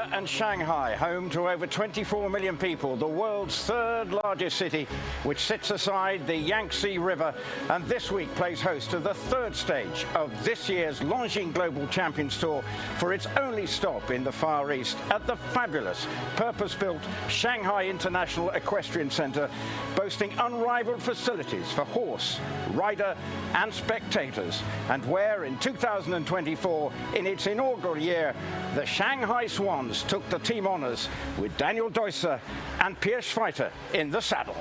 China and Shanghai, home to over 24 million people, the world's third largest city, which sits aside the Yangtze River, and this week plays host to the third stage of this year's Longines Global Champions Tour for its only stop in the Far East at the fabulous, purpose-built Shanghai International Equestrian Centre, boasting unrivaled facilities for horse, rider and spectators, and where in 2024, in its inaugural year, the Shanghai Swans took the team honours with Daniel Deusser and Piers Schweiter in the saddle.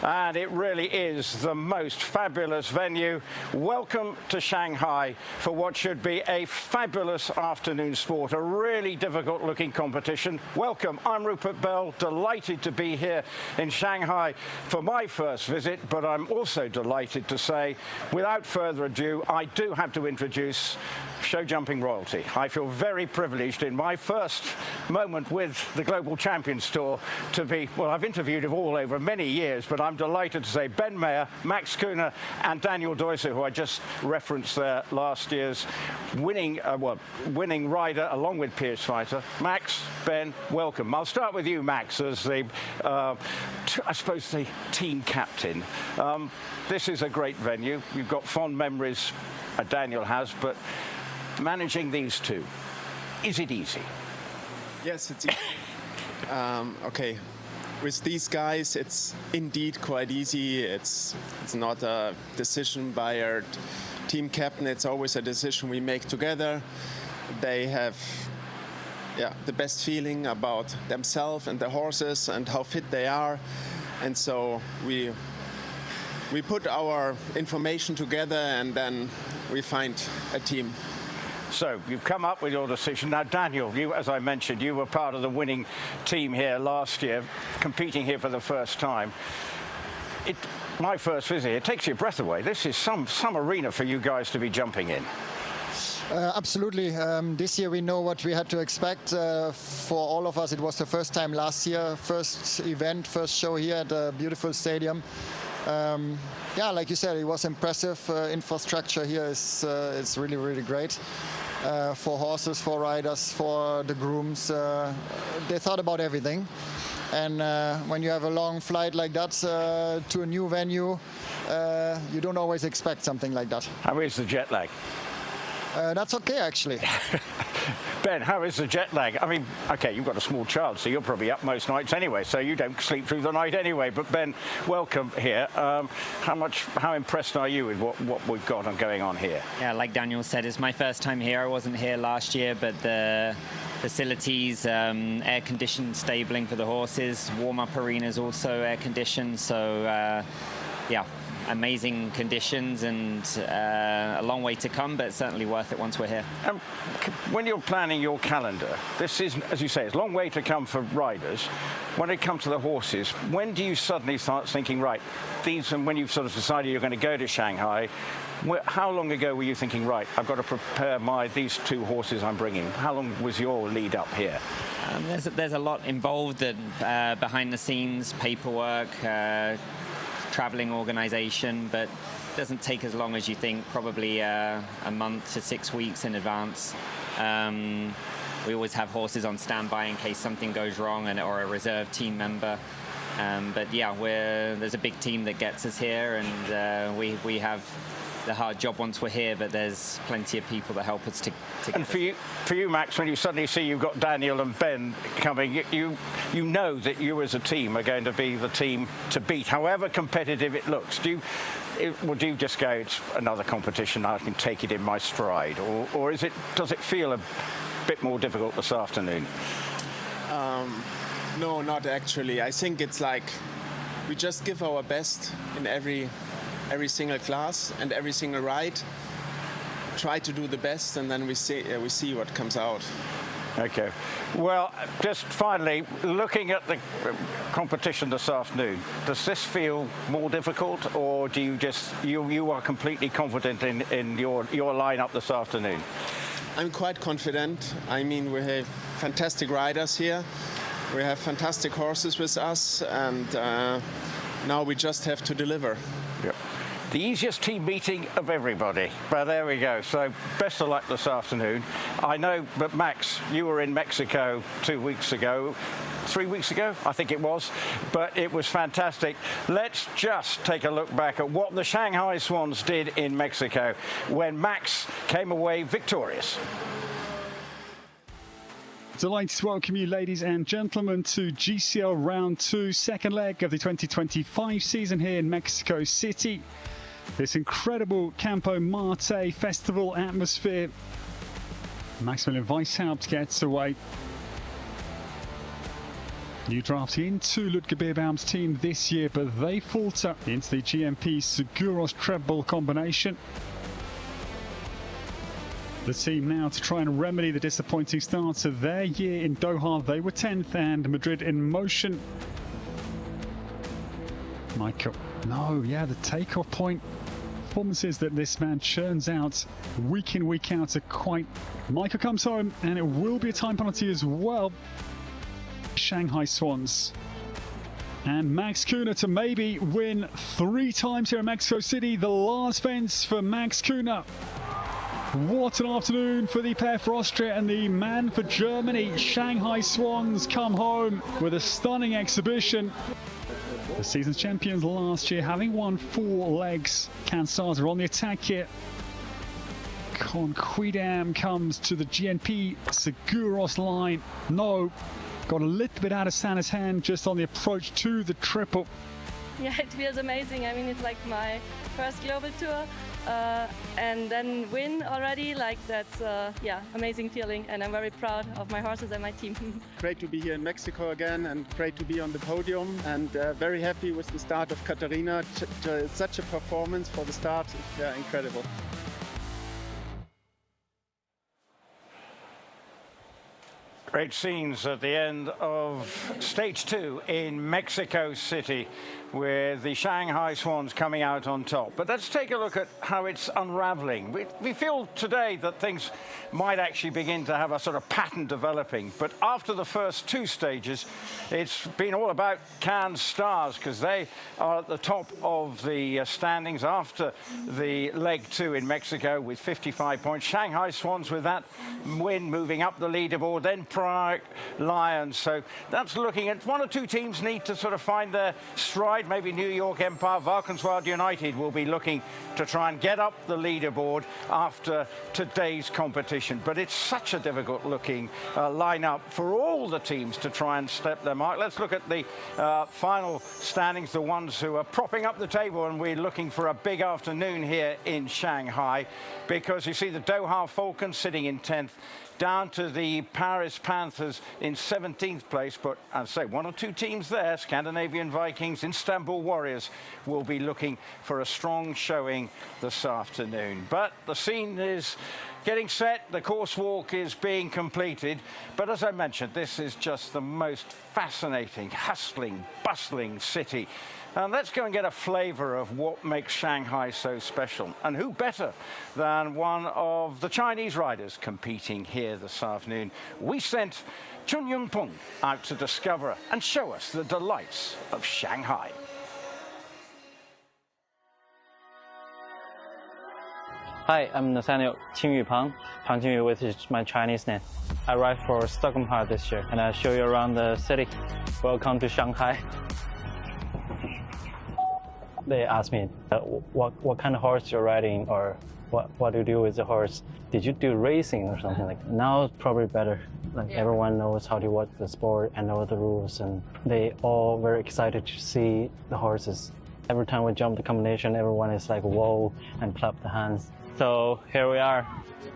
And it really is the most fabulous venue. Welcome to Shanghai for what should be a fabulous afternoon sport, a really difficult looking competition. Welcome, I'm Rupert Bell, delighted to be here in Shanghai for my first visit, but I'm also delighted to say, without further ado, I do have to introduce show jumping royalty. I feel very privileged in my first moment with the Global Champions Tour to be, well, I've interviewed them all over many years, but I'm delighted to say Ben Mayer, Max Kuhner and Daniel Deusser, who I just referenced there, last year's winning rider along with Piers Schweiter. Max, Ben, welcome. I'll start with you, Max, as the, I suppose, the team captain. This is a great venue. You've got fond memories, Daniel has, but managing these two, is it easy? Yes, it's easy. Okay, with these guys, it's indeed quite easy. It's not a decision by our team captain. It's always a decision we make together. They have the best feeling about themselves and the horses and how fit they are. And so we put our information together and then we find a team. So you've come up with your decision. Now, Daniel, you, as I mentioned, you were part of the winning team here last year, competing here for the first time. My first visit, it takes your breath away. This is some arena for you guys to be jumping in. Absolutely. This year we know what we had to expect. For all of us, it was the first time last year, first event, first show here at a beautiful stadium. Like you said, it was impressive. Infrastructure here is really, really great. For horses, for riders, for the grooms. They thought about everything. And when you have a long flight like that to a new venue, you don't always expect something like that. How is the jet lag? That's okay, actually. Ben, how is the jet lag? I mean, okay, you've got a small child, so you're probably up most nights anyway, so you don't sleep through the night anyway. But Ben, welcome here. How impressed are you with what we've got going on here? Yeah, like Daniel said, it's my first time here. I wasn't here last year, but the facilities, air-conditioned stabling for the horses, warm-up arenas also air-conditioned. So, amazing conditions and a long way to come, but certainly worth it once we're here. When you're planning your calendar, this is, as you say, it's a long way to come for riders. When it comes to the horses, when do you suddenly start thinking, right, these, and when you've sort of decided you're going to go to Shanghai, how long ago were you thinking, right, I've got to prepare these two horses I'm bringing? How long was your lead up here? There's a lot involved behind the scenes, paperwork, traveling organization, but it doesn't take as long as you think, probably a month to 6 weeks in advance. We always have horses on standby in case something goes wrong, or a reserve team member. But yeah, there's a big team that gets us here, and we have the hard job once we're here, but there's plenty of people that help us to and for you, Max, when you suddenly see you've got Daniel and Ben coming, you know that you as a team are going to be the team to beat, however competitive it looks. Do you just go, it's another competition, I can take it in my stride, or does it feel a bit more difficult this afternoon? No, not actually. I think it's like we just give our best in every single class and every single ride, try to do the best, and then we see what comes out. Okay. Well, just finally, looking at the competition this afternoon, does this feel more difficult, or do you just you are completely confident in your lineup this afternoon? I'm quite confident. I mean, we have fantastic riders here. We have fantastic horses with us, and now we just have to deliver. Yep. the easiest team meeting of everybody. But there we go. So best of luck this afternoon. I know, but Max, you were in Mexico 2 weeks ago. 3 weeks ago, I think it was, but it was fantastic. Let's just take a look back at what the Shanghai Swans did in Mexico when Max came away victorious. Delighted to welcome you, ladies and gentlemen, to GCL Round 2, second leg of the 2025 season here in Mexico City. This incredible Campo Marte festival atmosphere. Maximilian Weishaupt gets away. New draft into Ludger Beerbaum's team this year, but they falter into the GMP Seguros treble combination. The team now to try and remedy the disappointing start to their year in Doha. They were 10th and Madrid in motion. Michael, the takeoff point. Performances that this man churns out week in, week out are quite... Michael comes home and it will be a time penalty as well. Shanghai Swans. And Max Kühne to maybe win 3 times here in Mexico City. The last fence for Max Kühne. What an afternoon for the pair for Austria and the man for Germany. Shanghai Swans come home with a stunning exhibition. The season's champions last year, having won 4 legs. Kansas are on the attack here. Conquidam comes to the GNP Seguros line. No, got a little bit out of Santa's hand just on the approach to the triple. Yeah, it feels amazing. I mean, it's like my first global tour. And then win already, like that's amazing feeling, and I'm very proud of my horses and my team. Great to be here in Mexico again, and great to be on the podium, and very happy with the start of Katarina. Such a performance for the start, yeah, incredible. Great scenes at the end of stage 2 in Mexico City, with the Shanghai Swans coming out on top. But let's take a look at how it's unraveling. We feel today that things might actually begin to have a sort of pattern developing. But after the first 2 stages, it's been all about Cannes Stars, because they are at the top of the standings after the leg 2 in Mexico with 55 points. Shanghai Swans with that win moving up the leaderboard, then Prague Lions. So that's looking at 1 or 2 teams need to sort of find their stride. Maybe New York Empire, Valkenswaard United will be looking to try and get up the leaderboard after today's competition. But it's such a difficult looking lineup for all the teams to try and step their mark. Let's look at the final standings, the ones who are propping up the table, and we're looking for a big afternoon here in Shanghai, because you see the Doha Falcons sitting in 10th, down to the Paris Panthers in 17th place. But I'd say 1 or 2 teams there, Scandinavian Vikings, Istanbul Warriors, will be looking for a strong showing this afternoon. But the scene is getting set, the course walk is being completed. But as I mentioned, this is just the most fascinating, hustling, bustling city. And let's go and get a flavour of what makes Shanghai so special. And who better than one of the Chinese riders competing here this afternoon? We sent Chun Yung Peng out to discover and show us the delights of Shanghai. Hi, I'm Nathaniel Qingyu Peng. Peng Qingyu, which is my Chinese name. I ride for Stockholm Park this year, and I'll show you around the city. Welcome to Shanghai. They asked me what kind of horse you're riding, or what do you do with the horse. Did you do racing or something like that? Now it's probably better. Like everyone knows how to watch the sport and know the rules, and they all very excited to see the horses. Every time we jump the combination, everyone is like, whoa, and clap the hands. So here we are.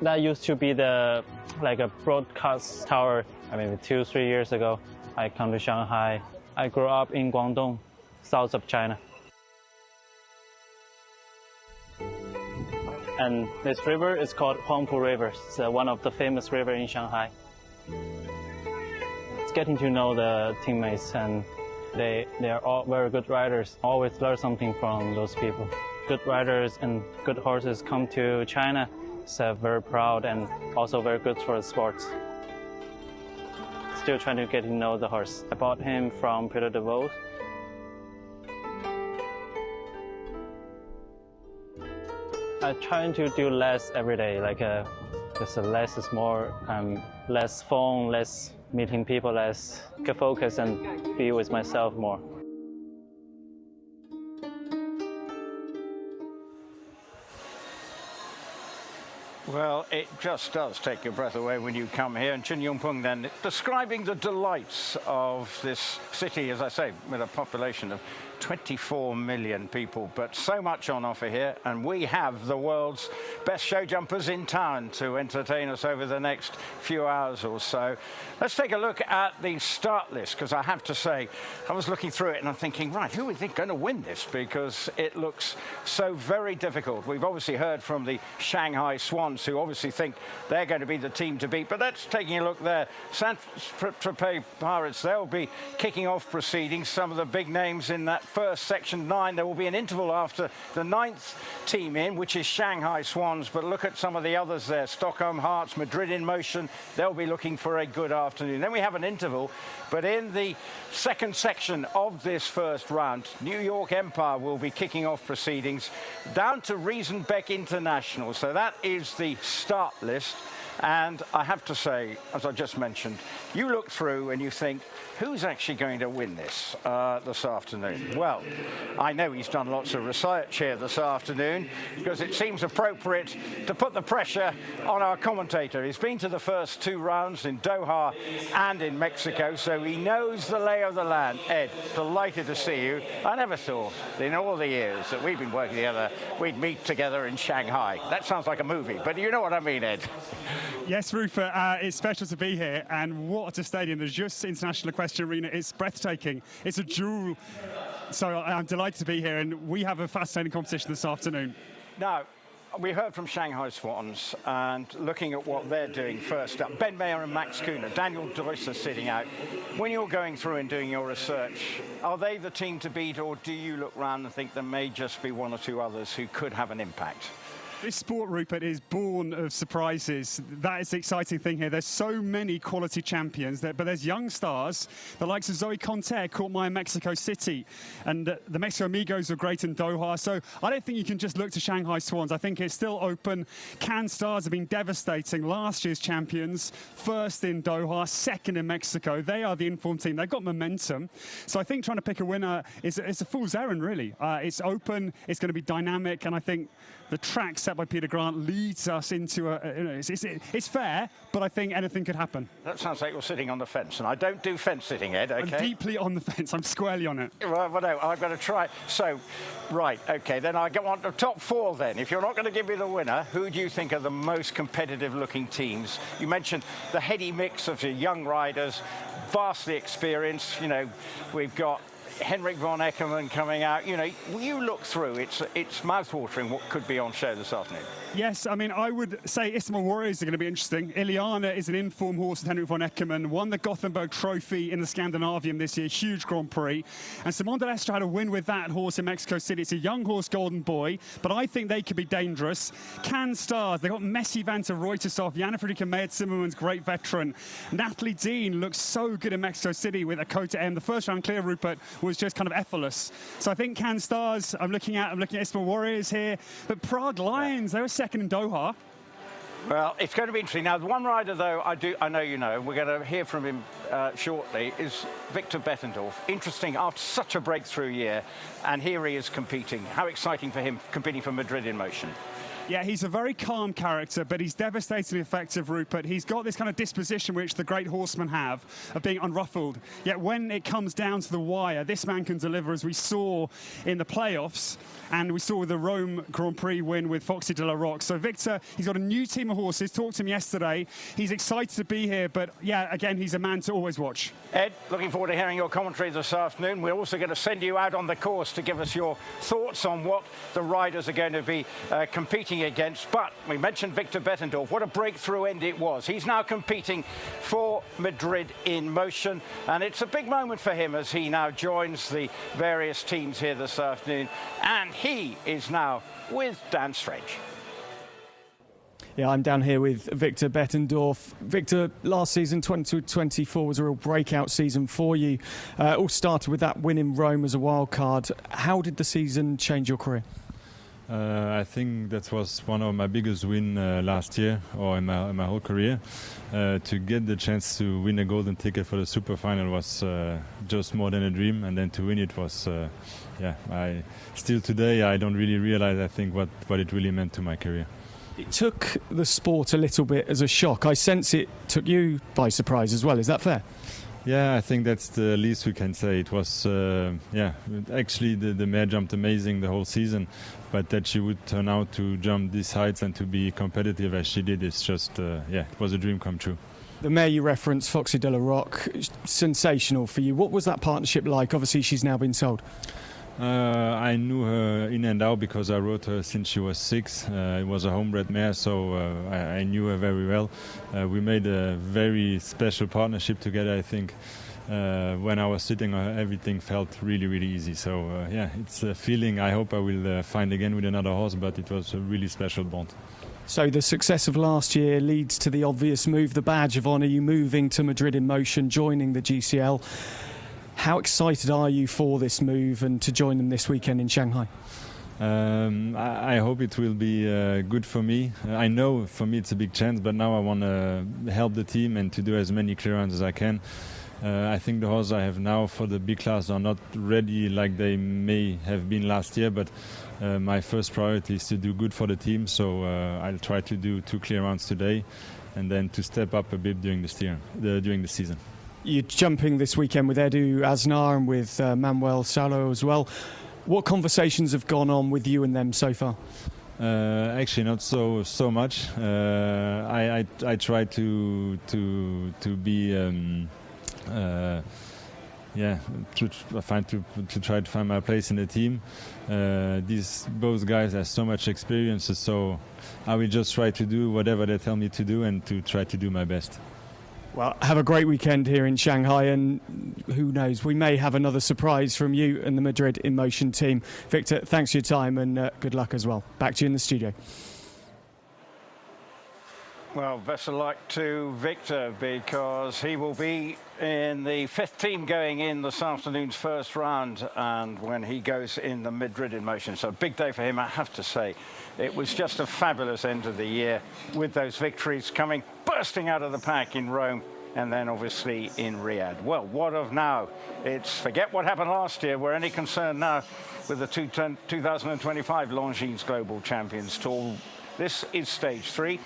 That used to be a broadcast tower. I mean, 2-3 years ago, I come to Shanghai. I grew up in Guangdong, south of China. And this river is called Huangpu River. It's one of the famous rivers in Shanghai. It's getting to know the teammates, and they are all very good riders. Always learn something from those people. Good riders and good horses come to China. It's very proud and also very good for the sports. Still trying to get to know the horse. I bought him from Peter de Vos. I'm trying to do less every day, like just less is more, less phone, less meeting people, less focus and be with myself more. Well, it just does take your breath away when you come here. And Chin Yongpeng then describing the delights of this city, as I say, with a population of 24 million people, but so much on offer here, and we have the world's best show jumpers in town to entertain us over the next few hours or so. Let's take a look at the start list, because I have to say, I was looking through it and I'm thinking, right, who are we think going to win this? Because it looks so very difficult. We've obviously heard from the Shanghai Swans, who obviously think they're going to be the team to beat, but that's taking a look there. Saint-Tropez Pirates, they'll be kicking off proceedings. Some of the big names in that first section 9. There will be an interval after the 9th team in, which is Shanghai Swans, but look at some of the others there. Stockholm Hearts, Madrid in Motion, they'll be looking for a good afternoon. Then we have an interval, but in the second section of this first round, New York Empire will be kicking off proceedings down to Riesenbeck International. So that is the start list. And I have to say, as I just mentioned, you look through and you think, who's actually going to win this this afternoon? Well, I know he's done lots of research here this afternoon, because it seems appropriate to put the pressure on our commentator. He's been to the first 2 rounds in Doha and in Mexico, so he knows the lay of the land. Ed, delighted to see you. I never thought in all the years that we've been working together, we'd meet together in Shanghai. That sounds like a movie, but you know what I mean, Ed. Yes, Rupert, it's special to be here, and what a stadium. The Just International Equestrian Arena is breathtaking. It's a jewel, so I'm delighted to be here, and we have a fascinating competition this afternoon. Now, we heard from Shanghai Swans, and looking at what they're doing first up, Ben Mayer and Max Kuhner, Daniel Deusser sitting out. When you're going through and doing your research, are they the team to beat, or do you look around and think there may just be 1 or 2 others who could have an impact? This sport, Rupert, is born of surprises. That is the exciting thing here. There's so many quality champions, but there's young stars. The likes of Zoe Conter caught my Mexico City, and the Mexico Amigos are great in Doha. So I don't think you can just look to Shanghai Swans. I think it's still open. Can Stars have been devastating. Last year's champions, first in Doha, second in Mexico. They are the informed team. They've got momentum. So I think trying to pick a winner is a fool's errand, really. It's open. It's going to be dynamic, and I think the track set by Peter Grant leads us into it's fair, but I think anything could happen. That sounds like you're sitting on the fence, and I don't do fence sitting, Ed, okay? I'm deeply on the fence. I'm squarely on it. Well, no, I've got to try. So, right, okay, then I want the top 4 then. If you're not going to give me the winner, who do you think are the most competitive-looking teams? You mentioned the heady mix of the young riders, vastly experienced. You know, we've got Henrik von Eckermann coming out. You know, you look through, it's mouth-watering what could be on show this afternoon. Yes, I mean, I would say Ismail Warriors are going to be interesting. Iliana is an informed horse with Henrik von Eckermann, won the Gothenburg Trophy in the Scandinavium this year, huge Grand Prix. And Simon de Lestre had a win with that horse in Mexico City. It's a young horse, Golden Boy, but I think they could be dangerous. Can Stars, they've got Messi van der Ruytershoff, Jana Friederike Meyer-Zimmermann's great veteran. Natalie Dean looks so good in Mexico City with a Kota M. The first round clear, Rupert, was just kind of effortless. So I think Can Stars, I'm looking at Ismail Warriors here, but Prague Lions, they were second in Doha. Well, it's going to be interesting. Now, the one rider, though, I know you know, we're going to hear from him shortly, is Victor Bettendorf. Interesting, after such a breakthrough year, and here he is competing. How exciting for him, competing for Madrid in Motion. Yeah, he's a very calm character, but he's devastatingly effective, Rupert. He's got this kind of disposition which the great horsemen have of being unruffled. Yet when it comes down to the wire, this man can deliver, as we saw in the playoffs, and we saw with the Rome Grand Prix win with Foxy de la Roque. So Victor, he's got a new team of horses. Talked to him yesterday. He's excited to be here, but yeah, again, he's a man to always watch. Ed, looking forward to hearing your commentary this afternoon. We're also going to send you out on the course to give us your thoughts on what the riders are going to be competing against. But we mentioned Victor Bettendorf. What a breakthrough end it was. He's now competing for Madrid in Motion, and it's a big moment for him as he now joins the various teams here this afternoon, and he is now with Dan Strange. Yeah, I'm down here with Victor Bettendorf. Victor, last season, 2024, was a real breakout season for you. All started with that win in Rome as a wild card. How did the season change your career? I think that was one of my biggest wins last year, or in my whole career. To get the chance to win a golden ticket for the super final was just more than a dream, and then to win it was, I still today I don't really realize, I think, what it really meant to my career. It took the sport a little bit as a shock. I sense it took you by surprise as well. Is that fair? Yeah, I think that's the least we can say. It was, actually the mare jumped amazing the whole season, but that she would turn out to jump these heights and to be competitive as she did, it's just, it was a dream come true. The mare you referenced, Foxy de la Roque, sensational for you. What was that partnership like? Obviously, she's now been sold. I knew her in and out because I rode her since she was 6. It was a homebred mare, so I knew her very well. We made a very special partnership together, I think. When I was sitting on her, everything felt really, really easy. So, it's a feeling I hope I will find again with another horse, but it was a really special bond. So the success of last year leads to the obvious move, the badge of honour, you moving to Madrid in Motion, joining the GCL. How excited are you for this move and to join them this weekend in Shanghai? I hope it will be good for me. I know for me it's a big chance, but now I want to help the team and to do as many clearances as I can. I think the horses I have now for the big class are not ready like they may have been last year, but my first priority is to do good for the team, so I'll try to do 2 clear rounds today and then to step up a bit during the season. You're jumping this weekend with Edu Aznar and with Manuel Salo as well. What conversations have gone on with you and them so far? Actually, not so much. I try to be to try to find my place in the team. These both guys have so much experience, so I will just try to do whatever they tell me to do and to try to do my best. Well, have a great weekend here in Shanghai, and who knows, we may have another surprise from you and the Madrid in Motion team. Victor, thanks for your time and good luck as well. Back to you in the studio. Well, best of luck to Victor, because he will be in the 5th team going in this afternoon's first round, and when he goes in the Madrid in Motion. So a big day for him, I have to say. It was just a fabulous end of the year with those victories coming bursting out of the pack in Rome and then obviously in Riyadh. Well, what of now? It's forget what happened last year. We're only concerned now with the 2025 Longines Global Champions Tour. This is stage 3.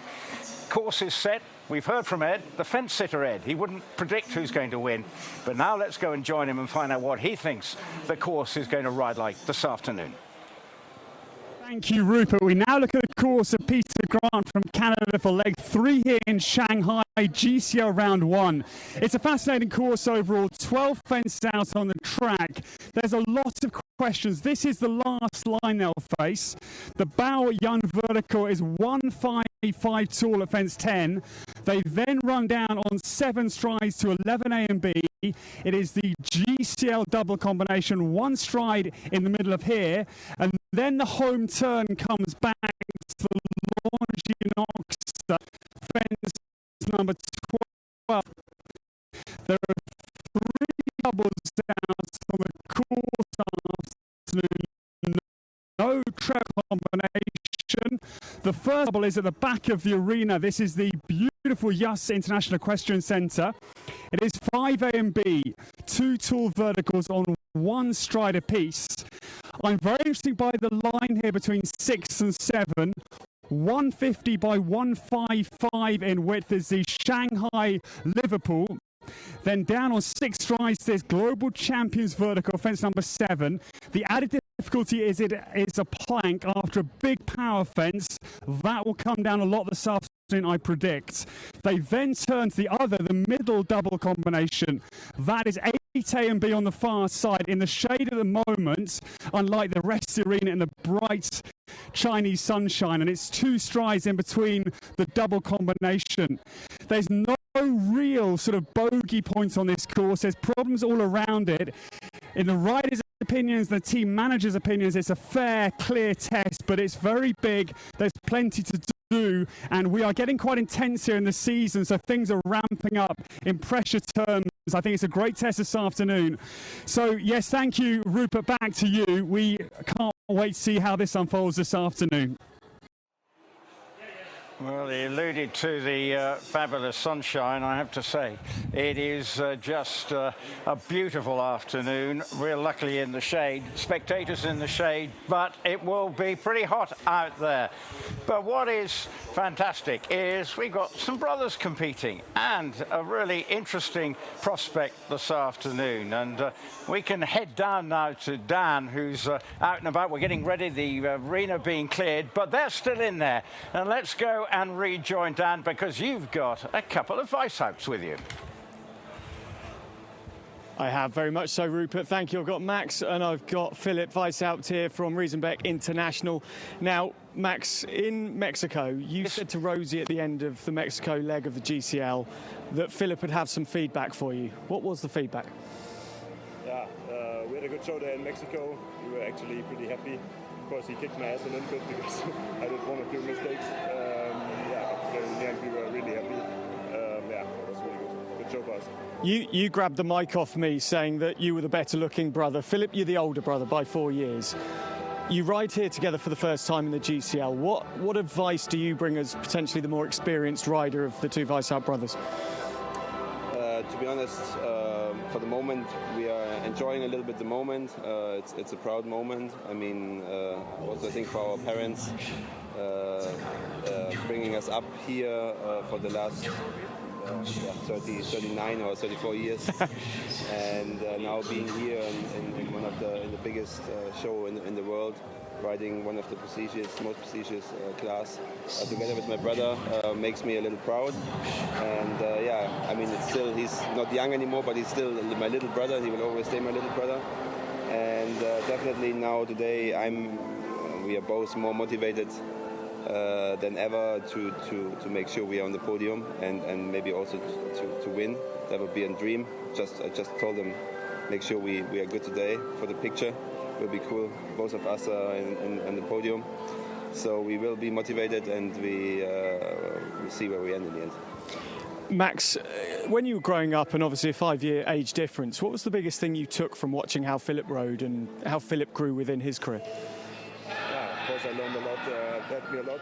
Course is set. We've heard from Ed, the fence sitter Ed. He wouldn't predict who's going to win, but now let's go and join him and find out what he thinks the course is going to ride like this afternoon. Thank you, Rupert. We now look at the course of Peter Grant from Canada for leg 3 here in Shanghai, GCL round 1. It's a fascinating course overall, 12 fences out on the track. There's a lot of questions. This is the last line they'll face. The Bao Yun vertical is 155 tall at fence 10. They then run down on 7 strides to 11A and B. It is the GCL double combination, 1 stride in the middle of here, and then the home turn comes back to the Longines fence number 12. There are 3 doubles out on the course afternoon. No treble combination. The first double is at the back of the arena. This is the beautiful Yas International Equestrian Centre. It is 5A and B, 2 tall verticals on 1 stride apiece. I'm very interested by the line here between 6 and 7. 150 by 155 in width is the Shanghai Liverpool. Then down on 6 strides, there's Global Champions vertical, fence number 7. The added difficulty is it's a plank after a big power fence. That will come down a lot this afternoon, I predict. They then turn to the middle double combination. That is 8A and B on the far side in the shade at the moment, unlike the rest of the arena in the bright Chinese sunshine, and it's 2 strides in between the double combination. There's no real sort of bogey points on this course. There's problems all around it. In the riders' opinions, the team managers' opinions, it's a fair, clear test, but it's very big. There's plenty to do, and we are getting quite intense here in the season, so things are ramping up in pressure terms. I think it's a great test this afternoon. So yes, thank you, Rupert. Back to you. We can't wait to see how this unfolds this afternoon. Well, he alluded to the fabulous sunshine, I have to say. It is just a beautiful afternoon. We're luckily in the shade, spectators in the shade, but it will be pretty hot out there. But what is fantastic is we've got some brothers competing and a really interesting prospect this afternoon. And we can head down now to Dan, who's out and about. We're getting ready, the arena being cleared, but they're still in there. And let's go and rejoin Dan, because you've got a couple of Weisshaups with you. I have, very much so, Rupert. Thank you. I've got Max and I've got Philip Weishaupt here from Riesenbeck International. Now, Max, in Mexico, you said to Rosie at the end of the Mexico leg of the GCL that Philip would have some feedback for you. What was the feedback? Yeah, we had a good show there in Mexico. We were actually pretty happy. Of course, he kicked my ass a little bit because I did one or two mistakes. But in the end, we were really happy. It was really good. Good show for us. You grabbed the mic off me saying that you were the better looking brother. Philip, you're the older brother by 4 years. You ride here together for the first time in the GCL. What advice do you bring as potentially the more experienced rider of the two Weishaupt brothers? To be honest, for the moment, we are enjoying a little bit the moment. It's a proud moment. I mean, also I think for our parents, bringing us up here for the last 39 or 34 years, and now being here in one of the biggest show in the world, riding one of the most prestigious class together with my brother makes me a little proud. And I mean, it's still, he's not young anymore, but he's still my little brother. He will always stay my little brother. And definitely now today we are both more motivated than ever to make sure we are on the podium and maybe also to win. That would be a dream. I just told them, make sure we are good today for the picture. It will be cool, both of us are on the podium. So we will be motivated, and we see where we end in the end. Max, when you were growing up, and obviously a 5-year age difference, what was the biggest thing you took from watching how Philip rode and how Philip grew within his career? Yeah, of course I learned a lot, taught me a lot.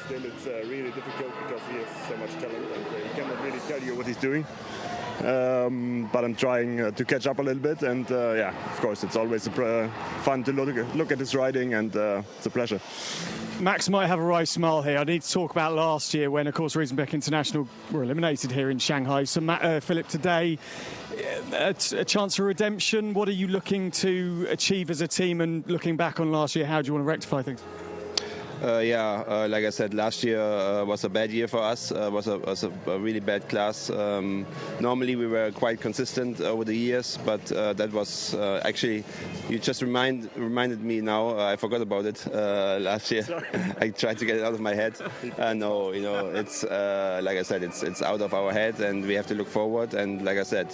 Still it's really difficult because he has so much talent and he cannot really tell you what he's doing. But I'm trying to catch up a little bit, and of course it's always fun to look at his riding, and it's a pleasure. Max might have a wry smile here. I need to talk about last year when, of course, Riesenbeck International were eliminated here in Shanghai. So, Philip, today, a chance for redemption. What are you looking to achieve as a team? And looking back on last year, how do you want to rectify things? Like I said, last year was a bad year for us. Was a really bad class. Normally we were quite consistent over the years, but that was actually, you just reminded me now. I forgot about it last year. I tried to get it out of my head. No, it's like I said, it's out of our head, and we have to look forward. And like I said,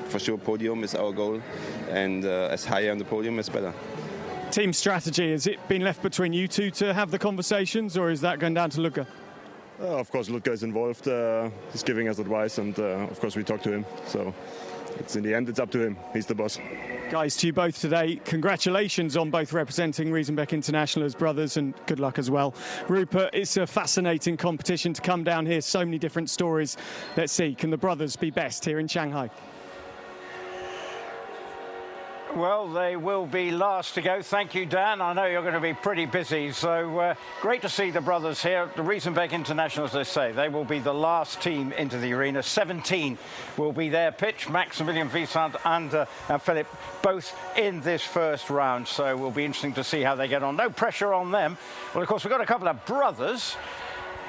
for sure, podium is our goal, and as higher on the podium, is better. Team strategy, has it been left between you two to have the conversations, or is that going down to Luca? Of course, Luca is involved. He's giving us advice, and of course we talk to him. So in the end, it's up to him. He's the boss. Guys, to you both today, congratulations on both representing Riesenbeck International as brothers, and good luck as well. Rupert, it's a fascinating competition to come down here. So many different stories. Let's see, can the brothers be best here in Shanghai? Well, they will be last to go. Thank you, Dan. I know you're going to be pretty busy, so great to see the brothers here. The Riesenbeck International, as they say, they will be the last team into the arena. 17 will be their pitch. Maximilian Weishaupt and Philip both in this first round, so it will be interesting to see how they get on. No pressure on them. Well, of course, we've got a couple of brothers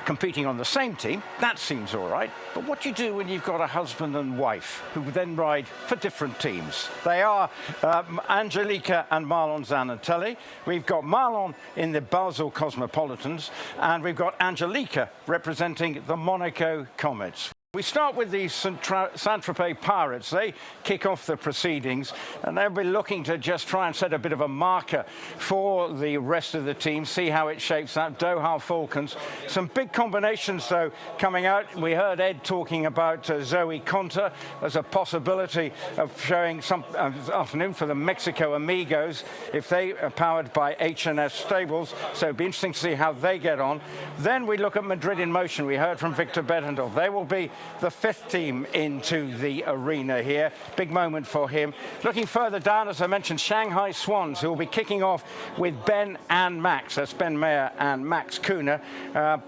competing on the same team. That seems all right. But what do you do when you've got a husband and wife who then ride for different teams? They are Angelika and Marlon Zanatelli. We've got Marlon in the Basel Cosmopolitans, and we've got Angelika representing the Monaco Comets. We start with the Saint-Tropez Pirates. They kick off the proceedings, and they'll be looking to just try and set a bit of a marker for the rest of the team, see how it shapes up. Doha Falcons. Some big combinations, though, coming out. We heard Ed talking about Zoe Conta as a possibility of showing some afternoon for the Mexico Amigos if they are powered by H&S Stables. So it'll be interesting to see how they get on. Then we look at Madrid in Motion. We heard from Victor Bettendorf. They will be the 5th team into the arena here. Big moment for him. Looking further down, as I mentioned, Shanghai Swans, who will be kicking off with Ben and Max. That's Ben Mayer and Max Kuhner.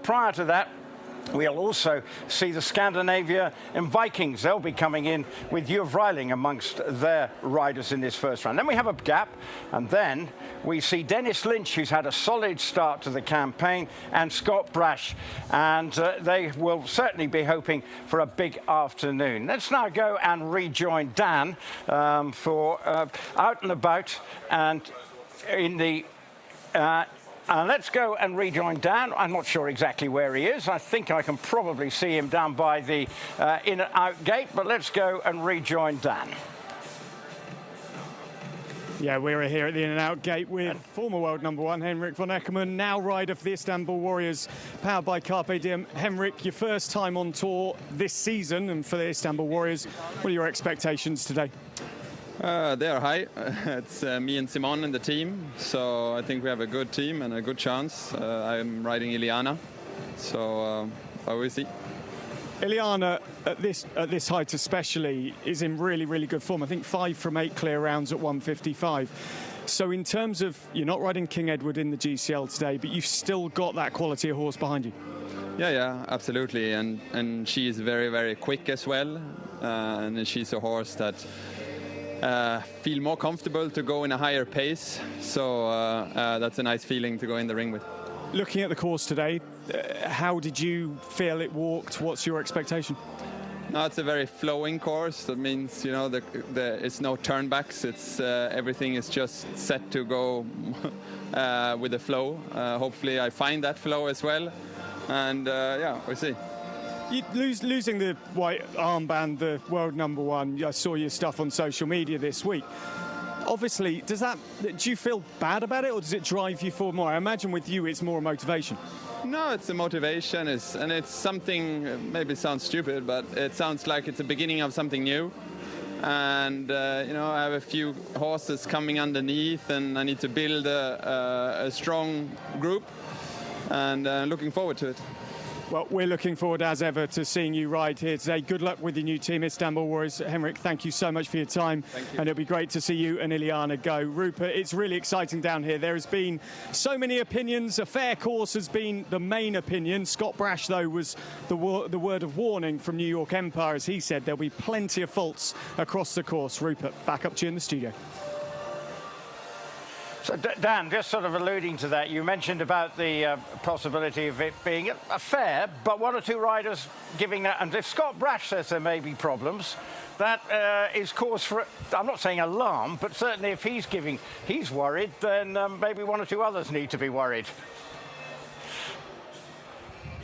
Prior to that, we'll also see the Scandinavia and Vikings. They'll be coming in with Juv Reiling amongst their riders in this first round. Then we have a gap, and then we see Dennis Lynch, who's had a solid start to the campaign, and Scott Brash. And they will certainly be hoping for a big afternoon. Let's now go and rejoin Dan for Out and About and in the... let's go and rejoin Dan. I'm not sure exactly where he is. I think I can probably see him down by the in-out gate, but let's go and rejoin Dan. Yeah, we're here at the in-and-out gate with former world number 1, Henrik von Eckermann, now rider for the Istanbul Warriors, powered by Carpe Diem. Henrik, your first time on tour this season and for the Istanbul Warriors. What are your expectations today? They are high. It's me and Simon in the team, so I think we have a good team and a good chance. I'm riding Iliana, so I will see. Iliana, at this height especially, is in really, really good form. I think 5 from 8 clear rounds at 155. So in terms of, you're not riding King Edward in the GCL today, but you've still got that quality of horse behind you. Yeah, absolutely. And she is very, very quick as well. And she's a horse that feel more comfortable to go in a higher pace. So that's a nice feeling to go in the ring with. Looking at the course today, how did you feel it walked? What's your expectation? No, it's a very flowing course. That means, you know, it's no turnbacks. It's everything is just set to go with the flow. Hopefully, I find that flow as well. And yeah, we'll see. Losing the white armband, the world number 1. I saw your stuff on social media this week. Obviously, do you feel bad about it, or does it drive you forward more? I imagine with you, it's more a motivation. No, it's a motivation, and it's something. Maybe it sounds stupid, but it sounds like it's the beginning of something new. And you know, I have a few horses coming underneath, and I need to build a strong group, and looking forward to it. Well, we're looking forward as ever to seeing you ride here today. Good luck with your new team, Istanbul Warriors. Henrik, thank you so much for your time. Thank you. And it'll be great to see you and Iliana go. Rupert, it's really exciting down here. There has been so many opinions. A fair course has been the main opinion. Scott Brash, though, was the word of warning from New York Empire. As he said, there'll be plenty of faults across the course. Rupert, back up to you in the studio. So, Dan, just sort of alluding to that, you mentioned about the possibility of it being a fair, but 1 or 2 riders giving that. And if Scott Brash says there may be problems, that is cause for, I'm not saying alarm, but certainly if he's worried, then maybe 1 or 2 others need to be worried.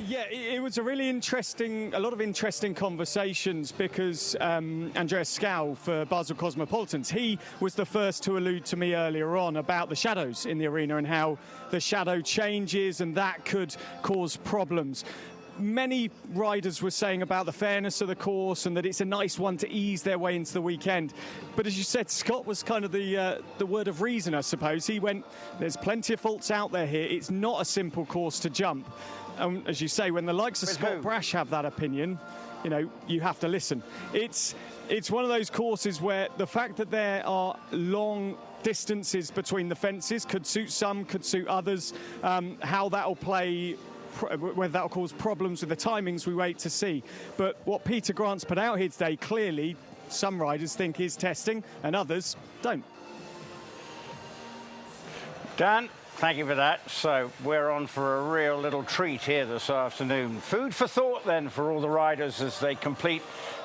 Yeah, it was a lot of interesting conversations because Andreas Scow for Basel Cosmopolitans, he was the first to allude to me earlier on about the shadows in the arena and how the shadow changes and that could cause problems. Many riders were saying about the fairness of the course and that it's a nice one to ease their way into the weekend. But as you said, Scott was kind of the word of reason, I suppose. He went, there's plenty of faults out there here. It's not a simple course to jump. As you say, when the likes of Scott Brash have that opinion, you know, you have to listen. It's one of those courses where the fact that there are long distances between the fences could suit some, could suit others. How that'll play, whether that'll cause problems with the timings, we wait to see. But what Peter Grant's put out here today, clearly some riders think is testing and others don't. Dan, Thank you for that. So we're on for a real little treat here this afternoon. Food for thought then for all the riders as they complete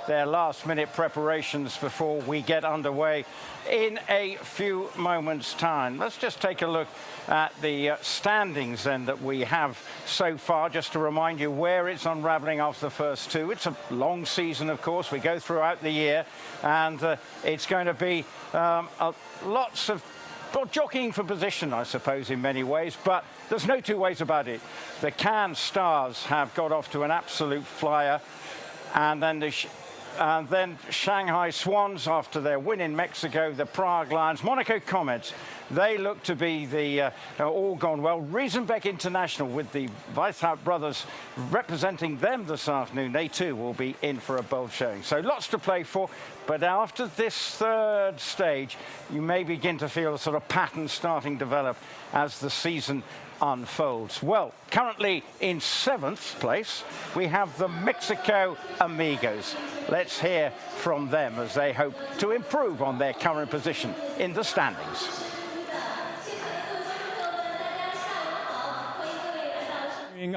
their last-minute preparations before we get underway in a few moments' time. Let's just take a look at the standings then that we have so far, just to remind you where it's unraveling after the first two. It's a long season, of course. We go throughout the year, and it's going to be lots of jockeying for position, I suppose, in many ways, but there's no two ways about it. The Cannes Stars have got off to an absolute flyer, and then Shanghai Swans, after their win in Mexico, the Prague Lions, Monaco Comets, they look to be the all gone well. Riesenbeck International, with the Weishaupt brothers representing them this afternoon, they too will be in for a bold showing. So lots to play for, but after this third stage, you may begin to feel a sort of pattern starting to develop as the season unfolds. Well, currently in 7th place, we have the Mexico Amigos. Let's hear from them as they hope to improve on their current position in the standings.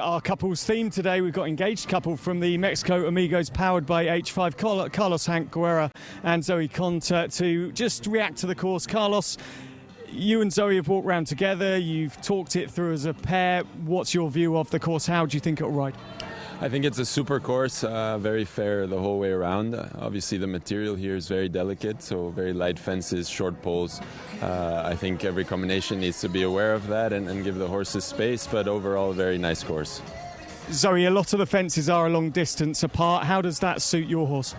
Our couples theme today, we've got engaged couple from the Mexico Amigos powered by H5, Carlos Hank Guerra and Zoe Conter, to just react to the course. Carlos, you and Zoe have walked around together, you've talked it through as a pair. What's your view of the course? How do you think it'll ride? I think it's a super course, very fair the whole way around. Obviously the material here is very delicate, so very light fences, short poles. I think every combination needs to be aware of that and give the horses space, but overall a very nice course. Zoe, a lot of the fences are a long distance apart. How does that suit your horse?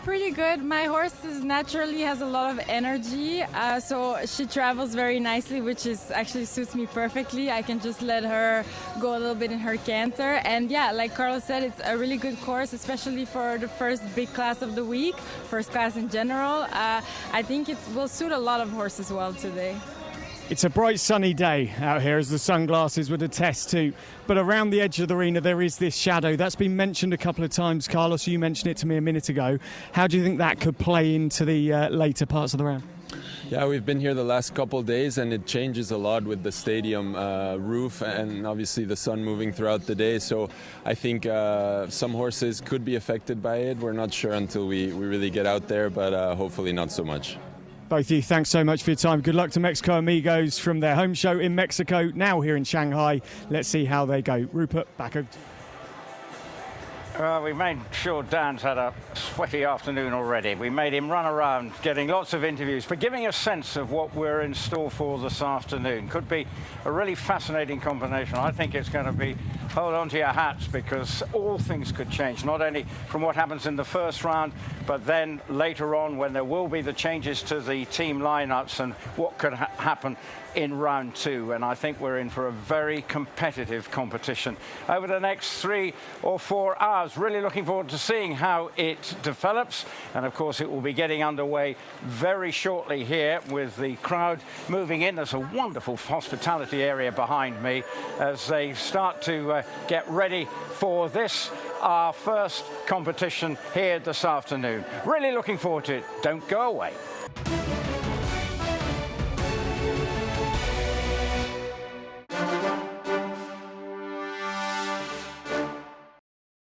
Pretty good. My horse naturally has a lot of energy, so she travels very nicely, which actually suits me perfectly. I can just let her go a little bit in her canter. And yeah, like Carlos said, it's a really good course, especially for the first big class of the week, first class in general. I think it will suit a lot of horses well today. It's a bright sunny day out here, as the sunglasses would attest to, but around the edge of the arena there is this shadow. That's been mentioned a couple of times. Carlos, you mentioned it to me a minute ago. How do you think that could play into the later parts of the round? Yeah, we've been here the last couple days and it changes a lot with the stadium roof and obviously the sun moving throughout the day. So I think some horses could be affected by it. We're not sure until we really get out there, but hopefully not so much. Both of you, thanks so much for your time. Good luck to Mexico Amigos from their home show in Mexico, now here in Shanghai. Let's see how they go. Rupert, back over to you. Well, we made sure Dan's had a sweaty afternoon already. We made him run around getting lots of interviews, but giving a sense of what we're in store for this afternoon. Could be a really fascinating combination. I think it's going to be hold on to your hats, because all things could change, not only from what happens in the first round, but then later on when there will be the changes to the team lineups and what could happen in round 2. And I think we're in for a very competitive competition over the next 3 or 4 hours. Really looking forward to seeing how it develops. And of course it will be getting underway very shortly here with the crowd moving in. There's a wonderful hospitality area behind me as they start to get ready for this, our first competition here this afternoon. Really looking forward to it. Don't go away.